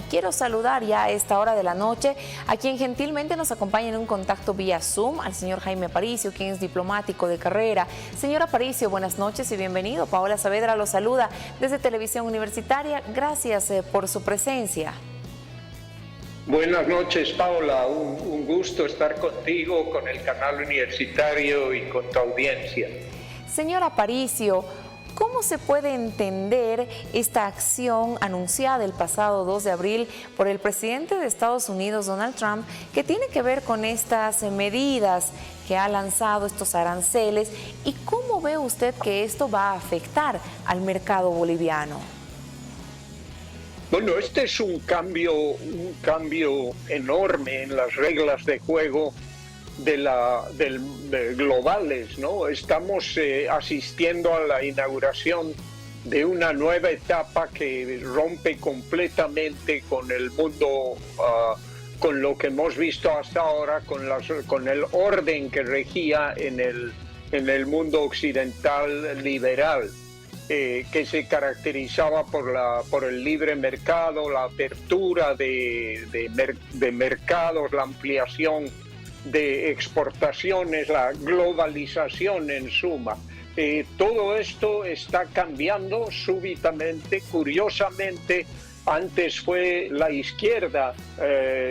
Quiero saludar ya a esta hora de la noche a quien gentilmente nos acompaña en un contacto vía Zoom, al señor Jaime Aparicio, quien es diplomático de carrera. Señor Aparicio, buenas noches y bienvenido. Paola Saavedra lo saluda desde Televisión Universitaria. Gracias por su presencia. Buenas noches, Paola. Un gusto estar contigo, con el canal universitario y con tu audiencia. Señor Aparicio, ¿cómo se puede entender esta acción anunciada el pasado 2 de abril por el presidente de Estados Unidos, Donald Trump, que tiene que ver con estas medidas que ha lanzado, estos aranceles? ¿Y cómo ve usted que esto va a afectar al mercado boliviano? Bueno, este es un cambio enorme en las reglas de juego de globales, ¿no? Estamos asistiendo a la inauguración de una nueva etapa que rompe completamente con el mundo, con lo que hemos visto hasta ahora, con el orden que regía en el mundo occidental liberal, que se caracterizaba por el libre mercado, la apertura de mercados, la ampliación de exportaciones, la globalización en suma. Todo esto está cambiando súbitamente, curiosamente. Antes fue la izquierda,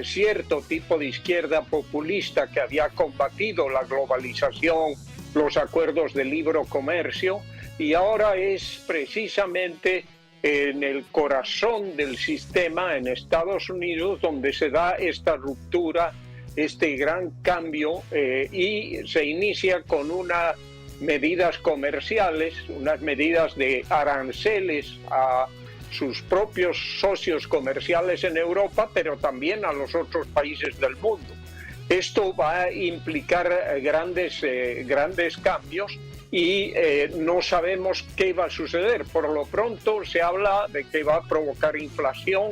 cierto tipo de izquierda populista que había combatido la globalización, los acuerdos de libre comercio, y ahora es precisamente en el corazón del sistema en Estados Unidos donde se da esta ruptura, este gran cambio, y se inicia con unas medidas comerciales, unas medidas de aranceles a sus propios socios comerciales en Europa, pero también a los otros países del mundo. Esto va a implicar grandes cambios y no sabemos qué va a suceder. Por lo pronto se habla de que va a provocar inflación,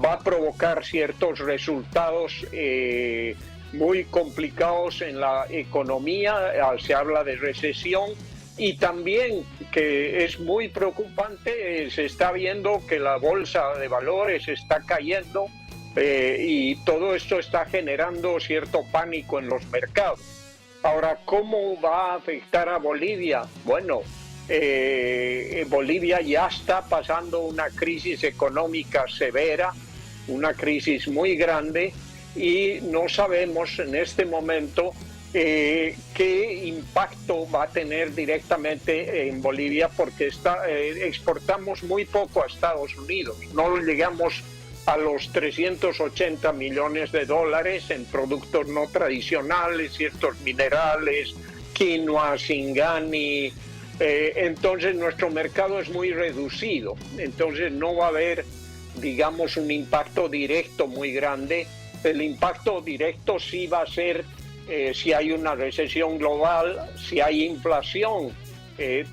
va a provocar ciertos resultados muy complicados en la economía, se habla de recesión, y también, que es muy preocupante, se está viendo que la bolsa de valores está cayendo, y todo esto está generando cierto pánico en los mercados. Ahora, ¿cómo va a afectar a Bolivia? Bueno, Bolivia ya está pasando una crisis económica severa, una crisis muy grande, y no sabemos en este momento qué impacto va a tener directamente en Bolivia, porque exportamos muy poco a Estados Unidos. No llegamos a los 380 millones de dólares en productos no tradicionales, ciertos minerales, quinoa, singani. Entonces nuestro mercado es muy reducido, entonces no va a haber, digamos, un impacto directo muy grande. El impacto directo sí va a ser si hay una recesión global, si hay inflación.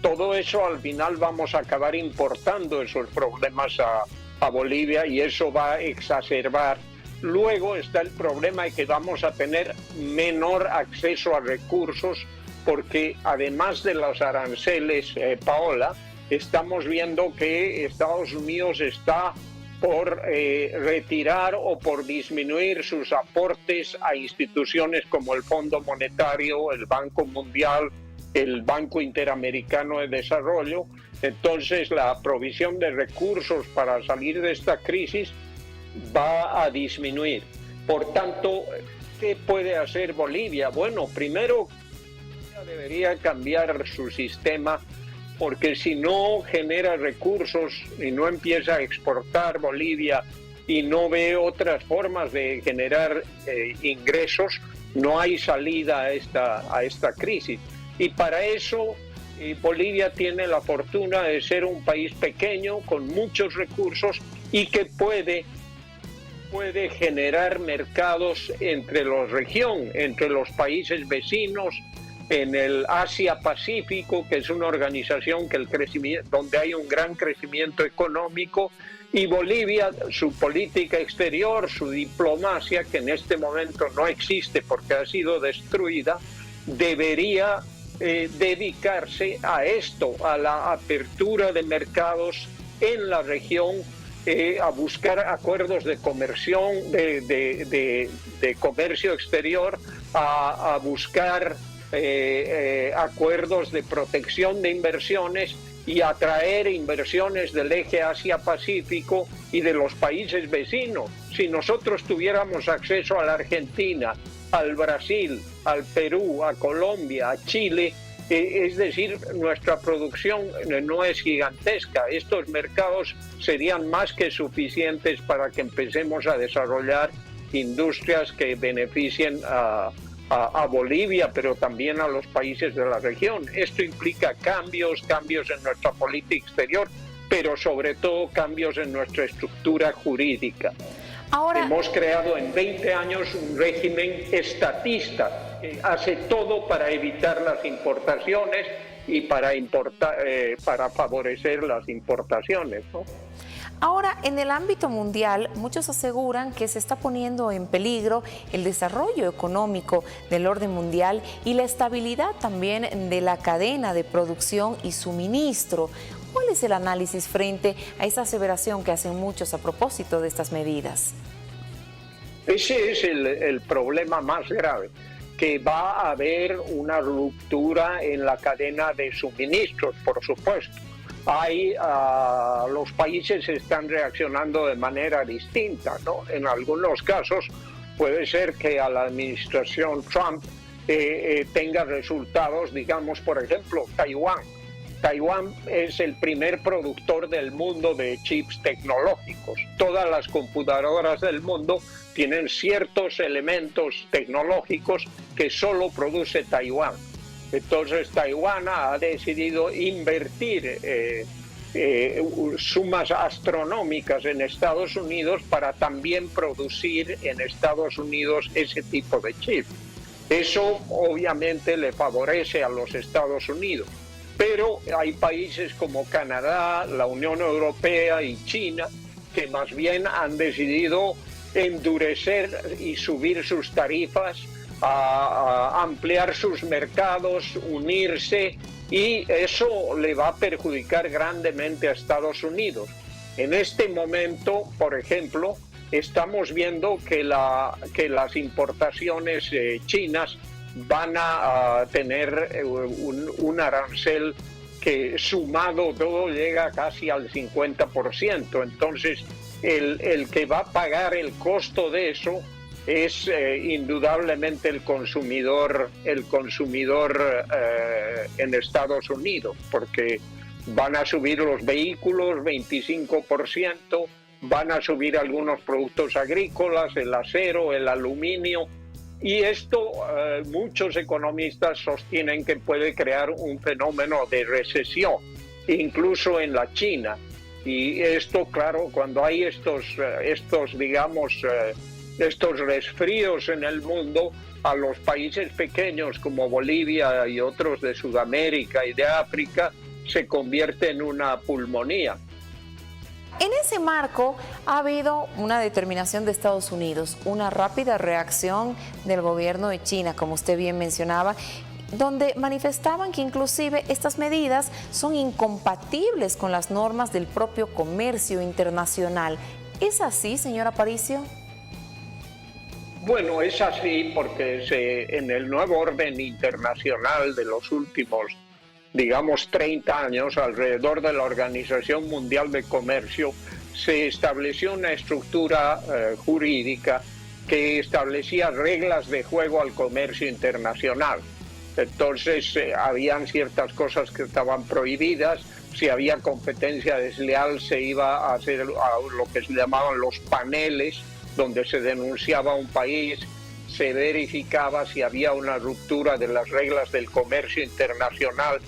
Todo eso al final vamos a acabar importando esos problemas a Bolivia, y eso va a exacerbar. Luego está el problema de que vamos a tener menor acceso a recursos, porque además de los aranceles, Paola, estamos viendo que Estados Unidos está por retirar o por disminuir sus aportes a instituciones como el Fondo Monetario, el Banco Mundial, el Banco Interamericano de Desarrollo. Entonces la provisión de recursos para salir de esta crisis va a disminuir. Por tanto, ¿qué puede hacer Bolivia? Bueno, primero debería cambiar su sistema, porque si no genera recursos y no empieza a exportar Bolivia y no ve otras formas de generar ingresos, no hay salida a esta crisis. Y para eso Bolivia tiene la fortuna de ser un país pequeño con muchos recursos y que puede generar mercados entre la región, entre los países vecinos, en el Asia-Pacífico, que es una organización donde hay un gran crecimiento económico, y Bolivia, su política exterior, su diplomacia, que en este momento no existe porque ha sido destruida, debería dedicarse a esto, a la apertura de mercados en la región, a buscar acuerdos de conversión, de comercio exterior, a buscar acuerdos de protección de inversiones y atraer inversiones del eje Asia-Pacífico y de los países vecinos. Si nosotros tuviéramos acceso a la Argentina, al Brasil, al Perú, a Colombia, a Chile, es decir, nuestra producción no es gigantesca. Estos mercados serían más que suficientes para que empecemos a desarrollar industrias que beneficien a Bolivia, pero también a los países de la región. Esto implica cambios en nuestra política exterior, pero sobre todo cambios en nuestra estructura jurídica. Ahora, hemos creado en 20 años un régimen estatista que hace todo para evitar las importaciones y para favorecer las importaciones, ¿no? Ahora, en el ámbito mundial, muchos aseguran que se está poniendo en peligro el desarrollo económico del orden mundial y la estabilidad también de la cadena de producción y suministro. ¿Cuál es el análisis frente a esa aseveración que hacen muchos a propósito de estas medidas? Ese es el problema más grave, que va a haber una ruptura en la cadena de suministros, por supuesto. Los países están reaccionando de manera distinta, ¿no? En algunos casos puede ser que a la administración Trump tenga resultados, digamos, por ejemplo, Taiwán. Taiwán es el primer productor del mundo de chips tecnológicos. Todas las computadoras del mundo tienen ciertos elementos tecnológicos que solo produce Taiwán. Entonces Taiwán ha decidido invertir sumas astronómicas en Estados Unidos para también producir en Estados Unidos ese tipo de chip. Eso obviamente le favorece a los Estados Unidos, pero hay países como Canadá, la Unión Europea y China que más bien han decidido endurecer y subir sus tarifas, a ampliar sus mercados, unirse, y eso le va a perjudicar grandemente a Estados Unidos. En este momento, por ejemplo, estamos viendo que las importaciones chinas van a tener un arancel que sumado todo llega casi al 50%. Entonces, el que va a pagar el costo de eso es indudablemente el consumidor en Estados Unidos, porque van a subir los vehículos 25%, van a subir algunos productos agrícolas, el acero, el aluminio, y esto muchos economistas sostienen que puede crear un fenómeno de recesión, incluso en la China. Y esto, claro, cuando hay estos resfríos en el mundo, a los países pequeños como Bolivia y otros de Sudamérica y de África se convierte en una pulmonía. En ese marco ha habido una determinación de Estados Unidos, una rápida reacción del gobierno de China, como usted bien mencionaba, donde manifestaban que inclusive estas medidas son incompatibles con las normas del propio comercio internacional. ¿Es así, señor Aparicio? Bueno, es así porque en el nuevo orden internacional de los últimos, digamos, 30 años, alrededor de la Organización Mundial de Comercio, se estableció una estructura jurídica que establecía reglas de juego al comercio internacional. Entonces, habían ciertas cosas que estaban prohibidas. Si había competencia desleal, se iba a hacer lo que se llamaban los paneles, donde se denunciaba a un país, se verificaba si había una ruptura de las reglas del comercio internacional.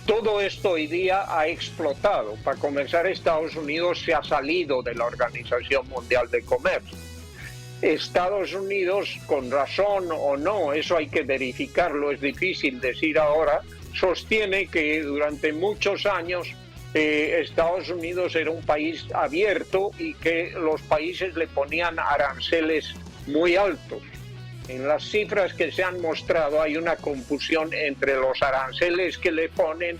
Todo esto hoy día ha explotado. Para comenzar, Estados Unidos se ha salido de la Organización Mundial de Comercio. Estados Unidos, con razón o no, eso hay que verificarlo, es difícil decir ahora, sostiene que durante muchos años Estados Unidos era un país abierto y que los países le ponían aranceles muy altos. En las cifras que se han mostrado hay una confusión entre los aranceles que le ponen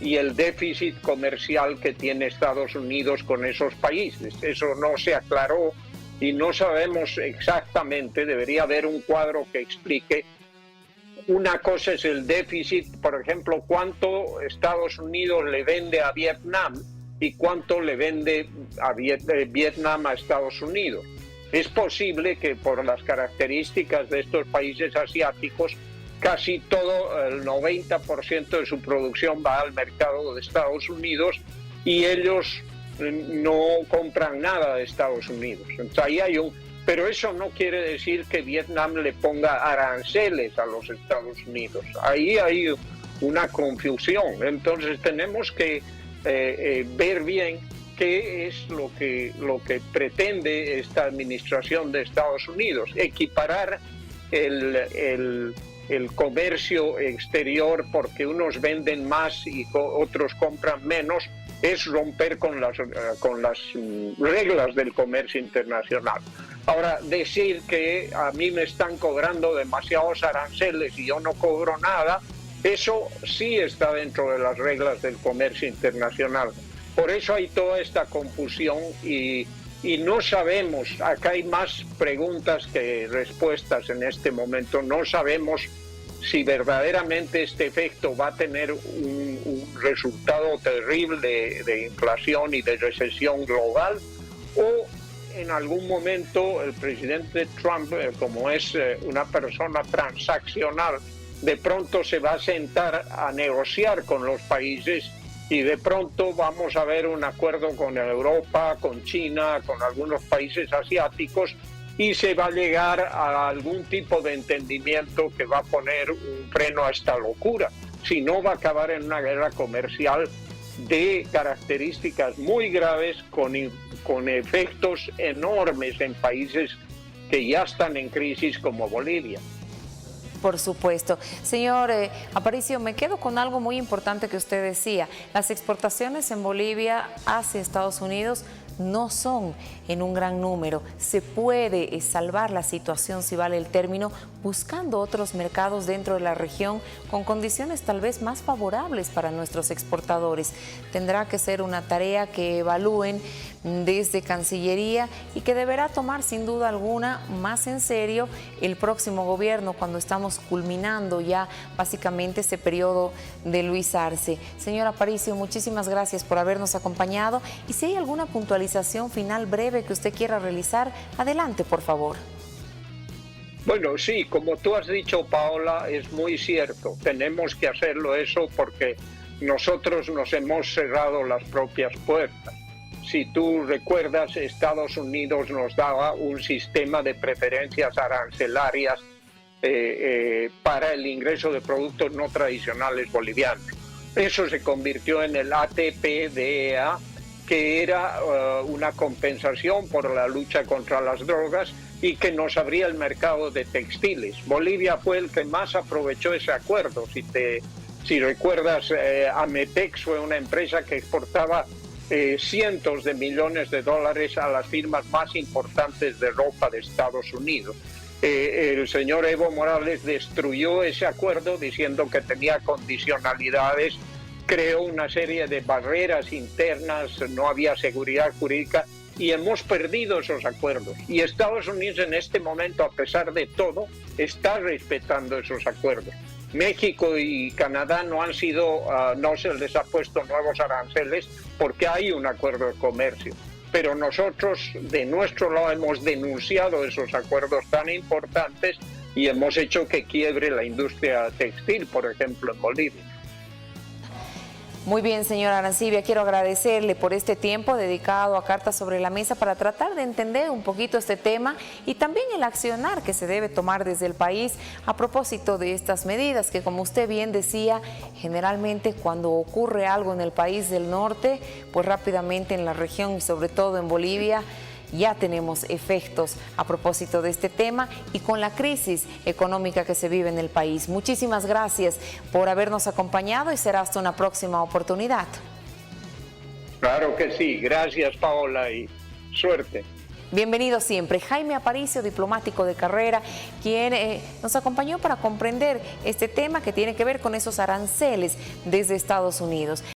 y el déficit comercial que tiene Estados Unidos con esos países. Eso no se aclaró y no sabemos exactamente, debería haber un cuadro que explique. Una cosa es el déficit, por ejemplo, cuánto Estados Unidos le vende a Vietnam y cuánto le vende a Vietnam a Estados Unidos. Es posible que por las características de estos países asiáticos, casi todo, el 90% de su producción va al mercado de Estados Unidos y ellos no compran nada de Estados Unidos. Entonces, ahí hay pero eso no quiere decir que Vietnam le ponga aranceles a los Estados Unidos. Ahí hay una confusión. Entonces tenemos que ver bien qué es lo que pretende esta administración de Estados Unidos. Equiparar el comercio exterior porque unos venden más y otros compran menos es romper con las reglas del comercio internacional. Ahora, decir que a mí me están cobrando demasiados aranceles y yo no cobro nada, eso sí está dentro de las reglas del comercio internacional. Por eso hay toda esta confusión y no sabemos, acá hay más preguntas que respuestas en este momento, no sabemos si verdaderamente este efecto va a tener un resultado terrible de inflación y de recesión global, o en algún momento el presidente Trump, como es una persona transaccional, de pronto se va a sentar a negociar con los países y de pronto vamos a ver un acuerdo con Europa, con China, con algunos países asiáticos, y se va a llegar a algún tipo de entendimiento que va a poner un freno a esta locura. Si no, va a acabar en una guerra comercial de características muy graves, con efectos enormes en países que ya están en crisis como Bolivia. Por supuesto. Señor Aparicio, me quedo con algo muy importante que usted decía. Las exportaciones en Bolivia hacia Estados Unidos no son en un gran número. Se puede salvar la situación, si vale el término, buscando otros mercados dentro de la región con condiciones tal vez más favorables para nuestros exportadores. Tendrá que ser una tarea que evalúen desde Cancillería y que deberá tomar sin duda alguna más en serio el próximo gobierno, cuando estamos culminando ya básicamente ese periodo de Luis Arce. Señor Aparicio, muchísimas gracias por habernos acompañado, y si hay alguna puntualización final breve que usted quiera realizar, adelante, por favor. Bueno, sí, como tú has dicho, Paola, es muy cierto. Tenemos que hacerlo eso porque nosotros nos hemos cerrado las propias puertas. Si tú recuerdas, Estados Unidos nos daba un sistema de preferencias arancelarias para el ingreso de productos no tradicionales bolivianos. Eso se convirtió en el ATP-DEA, que era una compensación por la lucha contra las drogas y que nos abría el mercado de textiles. Bolivia fue el que más aprovechó ese acuerdo. Si recuerdas, Ametex fue una empresa que exportaba cientos de millones de dólares a las firmas más importantes de ropa de Estados Unidos. El señor Evo Morales destruyó ese acuerdo diciendo que tenía condicionalidades, creó una serie de barreras internas, no había seguridad jurídica y hemos perdido esos acuerdos. Y Estados Unidos en este momento, a pesar de todo, está respetando esos acuerdos. México y Canadá no se les ha puesto nuevos aranceles porque hay un acuerdo de comercio. Pero nosotros, de nuestro lado, hemos denunciado esos acuerdos tan importantes y hemos hecho que quiebre la industria textil, por ejemplo, en Bolivia. Muy bien, señora Arancibia, quiero agradecerle por este tiempo dedicado a Cartas sobre la Mesa para tratar de entender un poquito este tema y también el accionar que se debe tomar desde el país a propósito de estas medidas que, como usted bien decía, generalmente cuando ocurre algo en el país del norte, pues rápidamente en la región y sobre todo en Bolivia, ya tenemos efectos a propósito de este tema y con la crisis económica que se vive en el país. Muchísimas gracias por habernos acompañado y será hasta una próxima oportunidad. Claro que sí. Gracias, Paola, y suerte. Bienvenido siempre. Jaime Aparicio, diplomático de carrera, quien nos acompañó para comprender este tema que tiene que ver con esos aranceles desde Estados Unidos.